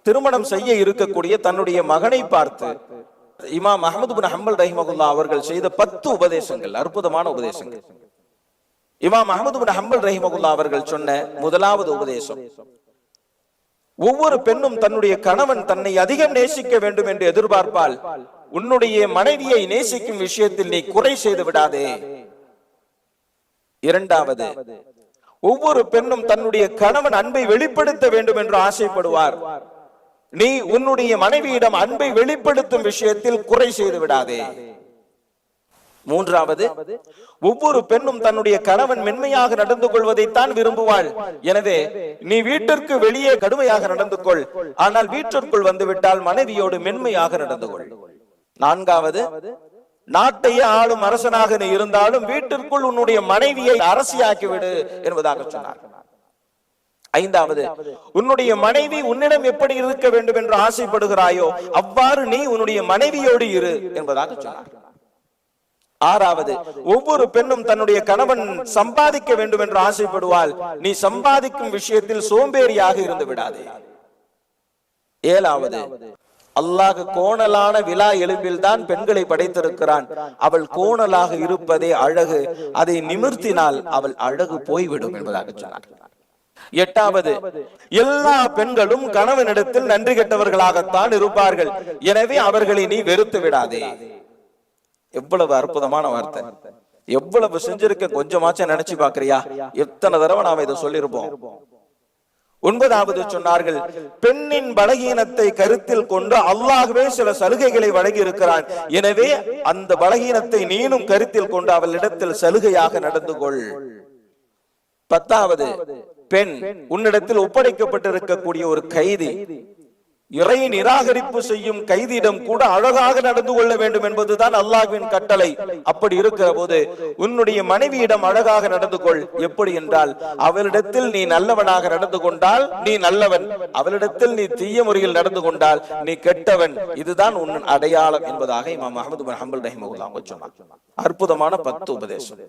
திருமணம் செய்ய இருக்கக்கூடிய தன்னுடைய மகனை பார்த்து இமாம் அஹ்மது பின் ஹம்பல் ரஹிமஹுல்லாஹ் அவர்கள் செய்த 10 உபதேசங்கள், அற்புதமான உபதேசங்கள். இமாம் அஹ்மது பின் ஹம்பல் ரஹிமஹுல்லாஹ் அவர்கள் சொன்ன முதலாவது உபதேசம், ஒவ்வொரு பெண்ணும் தன்னுடைய கணவன் தன்னை அதிகம் நேசிக்க வேண்டும் என்று எதிர்பார்ப்பால் உன்னுடைய மனைவியை நேசிக்கும் விஷயத்தில் நீ குறை செய்து விடாதே. இரண்டாவது, ஒவ்வொரு பெண்ணும் தன்னுடைய கணவன் அன்பை வெளிப்படுத்த வேண்டும் என்று ஆசைப்படுவார். நீ உன்னுடைய மனைவியிடம் அன்பை வெளிப்படுத்தும் விஷயத்தில் குறை செய்து விடாதே. மூன்றாவது, ஒவ்வொரு பெண்ணும் தன்னுடைய கணவன் மென்மையாக நடந்து கொள்வதைத்தான் விரும்புவாள். எனவே நீ வீட்டிற்கு வெளியே கடுமையாக நடந்து கொள், ஆனால் வீட்டிற்குள் வந்துவிட்டால் மனைவியோடு மென்மையாக நடந்து கொள். நான்காவது, நாட்டையே ஆளும் அரசனாக நீ இருந்தாலும் வீட்டிற்குள் உன்னுடைய மனைவியை அரசியாக்கிவிடு என்பதாக சொன்னார். ஐந்தாவது, உன்னுடைய மனைவி உன்னிடம் எப்படி இருக்க வேண்டும் என்று ஆசைப்படுகிறாயோ அவ்வாறு நீ உன்னுடைய மனைவியோடு இரு என்பதாக சொன்னார். ஆறாவது, ஒவ்வொரு பெண்ணும் தன்னுடைய கணவன் சம்பாதிக்க வேண்டும் என்று ஆசைப்படுவாள். நீ சம்பாதிக்கும் விஷயத்தில் சோம்பேறியாக இருந்து விடாதே. ஏழாவது, அல்லாஹ் கோணலான விலா எலும்பில் தான் பெண்களை படைத்திருக்கிறான். அவள் கோணலாக இருப்பதே அழகு, அதை நிமிர்த்தினால் அவள் அழகு போய்விடும் என்பதாக சொன்னார். எட்டாவது, எல்லா பெண்களும் கணவனிடத்தில் நன்றி கெட்டவர்களாகத்தான் இருப்பார்கள். எனவே அவர்களை நீ வெறுத்து விடாதே. எவ்வளவு அற்புதமான வார்த்தை! எவ்வளவு செஞ்சிருக்க கொஞ்சமாச்சும் நினைச்சு பாக்குறியா? எத்தனை தடவை நாம இதை சொல்லிருப்போம். ஒன்பதாவது சொன்னார்கள், பெண்ணின் பலகீனத்தை கருத்தில் கொண்டு அல்லாஹ்வே சில சலுகைகளை வழங்கி இருக்கிறான். எனவே அந்த பலகீனத்தை நீனும் கருத்தில் கொண்டு அவளிடத்தில் சலுகையாக நடந்து கொள். பத்தாவது, பெண் உன்னிடத்தில் ஒப்படைக்கப்பட்டிருக்கக்கூடிய ஒரு கைதி, இறை நிராகரிப்பு செய்யும் கைதியிடம் கூட அழகாக நடந்து கொள்ள வேண்டும் என்பதுதான் அல்லாஹ்வின் கட்டளை. அப்படி இருக்கிற போது உன்னுடைய மனைவியிடம் அழகாக நடந்து கொள். எப்படி என்றால், அவளிடத்தில் நீ நல்லவனாக நடந்து கொண்டால் நீ நல்லவன், அவளிடத்தில் நீ தீய முறையில் நடந்து கொண்டால் நீ கெட்டவன். இதுதான் உன் அடையாளம் என்பதாக இமாம் அஹ்மது பின் ஹம்பல் ரஹிமஹுல்லாஹ் சொன்னார். அற்புதமான 10 உபதேசம்.